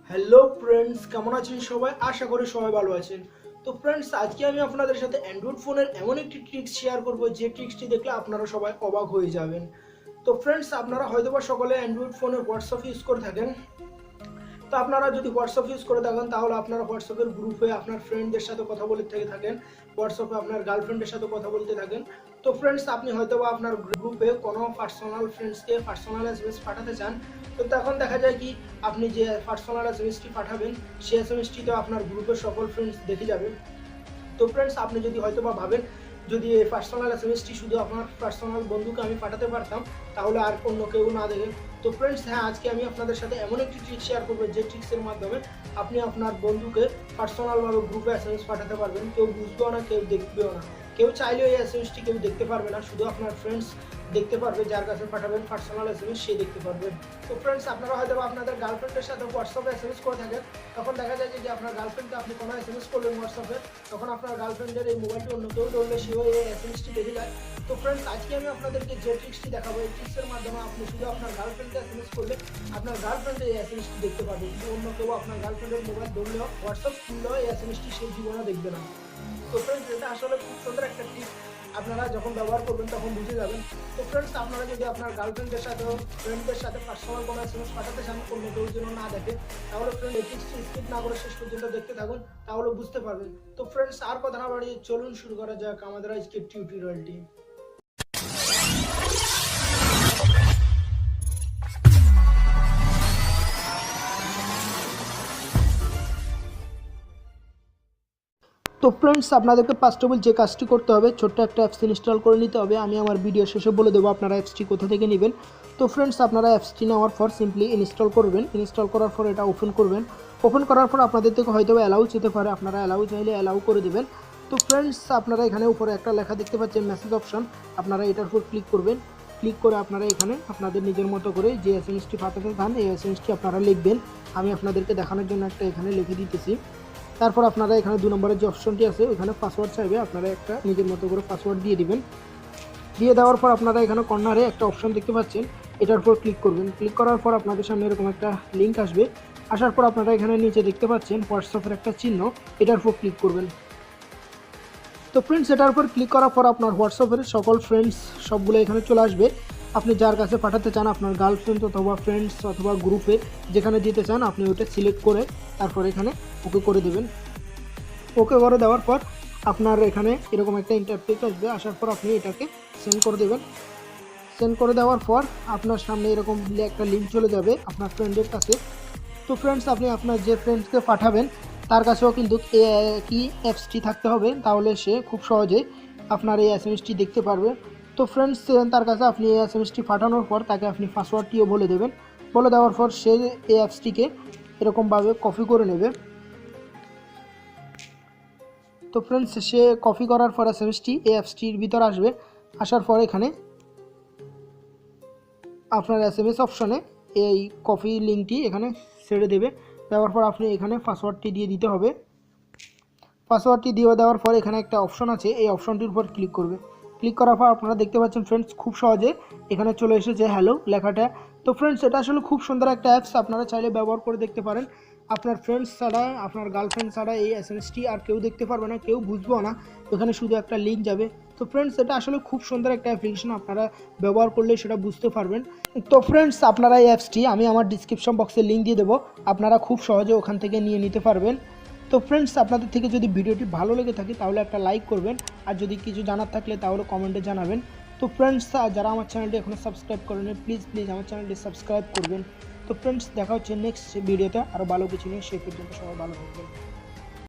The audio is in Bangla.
হ্যালো ফ্রেন্ডস, কেমন আছেন সবাই? আশা করি সবাই ভালো আছেন। তো ফ্রেন্ডস, আজকে আমি আপনাদের সাথে অ্যান্ড্রয়েড ফোনের এমন একটি ট্রিক্স শেয়ার করব যে ট্রিক্সটি দেখলে আপনারা সবাই অবাক হয়ে যাবেন। তো ফ্রেন্ডস, আপনারা হয়তোবা সকলে অ্যান্ড্রয়েড ফোনে হোয়াটসঅ্যাপ ইউজ করে থাকেন। তো আপনারা যদি হোয়াটসঅ্যাপ ইউজ করে থাকেন তাহলে আপনারা হোয়াটসঅ্যাপের গ্রুপে আপনার ফ্রেন্ডদের সাথে কথা বলতে থাকেন, হোয়াটসঅ্যাপে আপনার গার্লফ্রেন্ডের সাথে কথা বলতে থাকেন। তো ফ্রেন্ডস, আপনি হয়তোবা আপনার গ্রুপে কোনো পার্সোনাল ফ্রেন্ডসকে পার্সোনাল এসএমএস পাঠাতে চান। তো তখন দেখা যায় কি, আপনি যে পার্সোনাল এসএমএসটি পাঠাবেন সেই এসএমএসটি তো আপনার গ্রুপের সকল ফ্রেন্ডস দেখে যাবে। তো ফ্রেন্ডস, আপনি যদি হয়তোবা ভাবেন যদি এই পার্সোনাল এসএমএসটি শুধু আপনার পার্সোনাল বন্ধুকে আমি পাঠাতে পারতাম তাহলে আর অন্য কেউ না দেখেন। তো ফ্রেন্ডস, হ্যাঁ, আজকে আমি আপনাদের সাথে এমন একটি ট্রিক শেয়ার করবো যে ট্রিক্সের মাধ্যমে আপনি আপনার বন্ধুকে পার্সোনালভাবে গ্রুপে এসএমএস পাঠাতে পারবেন। কেউ বুঝবেও না, কেউ দেখবেও না, কেউ চাইলেও এই এসএমএসটি কেউ দেখতে পারবে না, শুধু আপনার ফ্রেন্ডস দেখতে পারবে। যার কাছে পাঠাবেন পার্সোনাল এসএমএস সে দেখতে পারবে। তো ফ্রেন্ডস, আপনারা হয়তো আপনাদের গার্লফ্রেন্ডের সাথে হোয়াটসঅ্যাপে এসএমএস করে থাকেন। তখন দেখা যায় যে আপনার গার্লফ্রেন্ডকে আপনি কোনো এসএমএস করলেন হোয়াটসঅ্যাপে, তখন আপনার গার্লফ্রেন্ডের এই মোবাইলটি অন্য কেউ ধরলে সেও এই এসএমএসটি দেখে যায়। তো ফ্রেন্ডস, আজকে আমি আপনাদেরকে যে ট্রিক্সটি দেখাবো এই ট্রিক্সের মাধ্যমে আপনি শুধু আপনার গার্লফ্রেন্ডকে এসএমএস করলে আপনার গার্লফ্রেন্ড এই এসএমএসটি দেখতে পারবে, কিন্তু অন্য কেউ আপনার গার্লফ্রেন্ডের মোবাইল ধরলেও হোয়াটসঅ্যাপ খুললেও এই এসএমএসটি সেই জীবনে দেখবে না। তো ফ্রেন্ডস, এটা আসলে খুব সুন্দর একটা ট্রিক, আপনারা যখন ব্যবহার করবেন তখন বুঝে যাবেন। তো ফ্রেন্ডস, আপনারা যদি আপনার গার্লফ্রেন্ডের সাথে ফ্রেন্ডদের সাথে পার্সোনাল কোনো এসএমএস পাঠাতে চান অন্য কেউ যেন না দেখে, তাহলে ফ্রেন্ড এই ট্রিক্সটি স্কিপ না করে শেষ পর্যন্ত দেখতে থাকুন, তাহলে বুঝতে পারবেন। তো ফ্রেন্ডস, আর কথা না বাড়িয়ে চলুন শুরু করা যাক আমাদের আজকের টিউটোরিয়ালটি। তো ফ্রেন্ডস, আপনাদেরকে ফার্স্ট অফ অল যে কাজটি করতে হবে, ছোট্ট একটা অ্যাপস ইনস্টল করে নিতে হবে। আমি আমার ভিডিও শেষে বলে দেবো আপনারা অ্যাপসটি কোথা থেকে নেবেন। তো ফ্রেন্ডস, আপনারা অ্যাপসটি নেওয়ার পর সিম্পলি ইনস্টল করবেন। ইনস্টল করার পর এটা ওপেন করবেন। ওপেন করার পর আপনাদের থেকে হয়তো অ্যালাউ যেতে পারে, আপনারা অ্যালাউ চাইলে অ্যালাউ করে দেবেন। তো ফ্রেন্ডস, আপনারা এখানে উপরে একটা লেখা দেখতে পাচ্ছেন মেসেজ অপশন, আপনারা এটার উপর ক্লিক করবেন। ক্লিক করে আপনারা এখানে আপনাদের নিজের মতো করে যে এসএমএসটি পাঠাতে চান এই এসএমএসটি আপনারা লিখবেন। আমি আপনাদেরকে দেখানোর জন্য একটা এখানে লিখে দিতেছি। তারপর আপনারা এখানে 2 নম্বরের যে অপশনটি আছে ওখানে পাসওয়ার্ড চাইবে, আপনারা একটা নিজের মতো করে পাসওয়ার্ড দিয়ে দিবেন। দিয়ে দেওয়ার পর আপনারা এখানে কর্নারে একটা অপশন দেখতে পাচ্ছেন, এটার উপর ক্লিক করবেন। ক্লিক করার পর আপনাদের সামনে এরকম একটা লিঙ্ক আসবে। আসার পর আপনারা এখানে নিচে দেখতে পাচ্ছেন হোয়াটসঅ্যাপের একটা চিহ্ন, এটার উপর ক্লিক করবেন। তো ফ্রেন্ডস, এটার উপর ক্লিক করার পর আপনার হোয়াটসঅ্যাপের সকল ফ্রেন্ডস সবগুলো এখানে চলে আসবে। আপনি যার কাছে পাঠাতে চান আপনার গার্লফ্রেন্ড অথবা ফ্রেন্ডস অথবা গ্রুপে যেখানে দিতে চান আপনি ওইটা সিলেক্ট করে তারপর এখানে ওকে করে দেবেন। ওকে করে দেওয়ার পর আপনার এখানে এরকম একটা ইন্টারফেস আসবে। আসার পর আপনি এটাকে সেন্ড করে দেবেন। সেন্ড করে দেওয়ার পর আপনার সামনে এরকম একটা লিঙ্ক চলে যাবে আপনার ফ্রেন্ডের কাছে। তো ফ্রেন্ডস, আপনি আপনার যে ফ্রেন্ডসকে পাঠাবেন তার কাছেও কিন্তু কি অ্যাপসটি থাকতে হবে, তাহলে সে খুব সহজে আপনার এই এসএমএসটি দেখতে পারবে। তো ফ্রেন্ডস, তার কাছে আপনি এই এসএমএসটি পাঠানোর পর তাকে আপনি পাসওয়ার্ডটিও বলে দেবেন। বলে দেওয়ার পর সে এই অ্যাপসটিকে এরকমভাবে কপি করে নেবে। তো ফ্রেন্ডস, সে কপি করার পর এসএমএসটি এই অ্যাপসটির ভিতর আসবে। আসার পর এখানে আপনার এসএমএস অপশনে এই কপি লিঙ্কটি এখানে ছেড়ে দেবে। দেওয়ার পর আপনি এখানে পাসওয়ার্ডটি দিয়ে দিতে হবে। পাসওয়ার্ডটি দিয়ে দেওয়ার পর এখানে একটা অপশন আছে, এই অপশনটির উপর ক্লিক করবে। ক্লিক করার পর আপনারা দেখতে পাচ্ছেন ফ্রেন্ডস খুব সহজে এখানে চলে এসেছে হ্যালো লেখাটা। তো ফ্রেন্ডস, এটা আসলে খুব সুন্দর একটা অ্যাপস, আপনারা চাইলে ব্যবহার করে দেখতে পারেন। আপনার ফ্রেন্ডস ছাড়া আপনার গার্লফ্রেন্ড ছাড়া এই এসএমএসটি আর কেউ দেখতে পারবে না, কেউ বুঝবেও না, ওখানে শুধু একটা লিঙ্ক যাবে। তো ফ্রেন্ডস, এটা আসলে খুব সুন্দর একটা অ্যাপ্লিকেশন, আপনারা ব্যবহার করলে সেটা বুঝতে পারবেন। তো ফ্রেন্ডস, আপনারা এই অ্যাপসটি আমি আমার ডিসক্রিপশন বক্সে লিঙ্ক দিয়ে দেবো, আপনারা খুব সহজে ওখান থেকে নিয়ে নিতে পারবেন। তো ফ্রেন্ডস, আপনাদের থেকে যদি ভিডিওটি ভালো লেগে থাকে তাহলে একটা লাইক করবেন, আর যদি কিছু জানার থাকলে তাহলে কমেন্টে জানাবেন। তো ফ্রেন্ডস, যারা আমার চ্যানেলটি এখনও সাবস্ক্রাইব করেন প্লিজ আমার চ্যানেলটি সাবস্ক্রাইব করবেন। তো ফ্রেন্ডস, দেখা হচ্ছে নেক্সট ভিডিওতে আরও ভালো কিছু নিয়ে, সেই পর্যন্ত সবাই ভালো থাকবেন।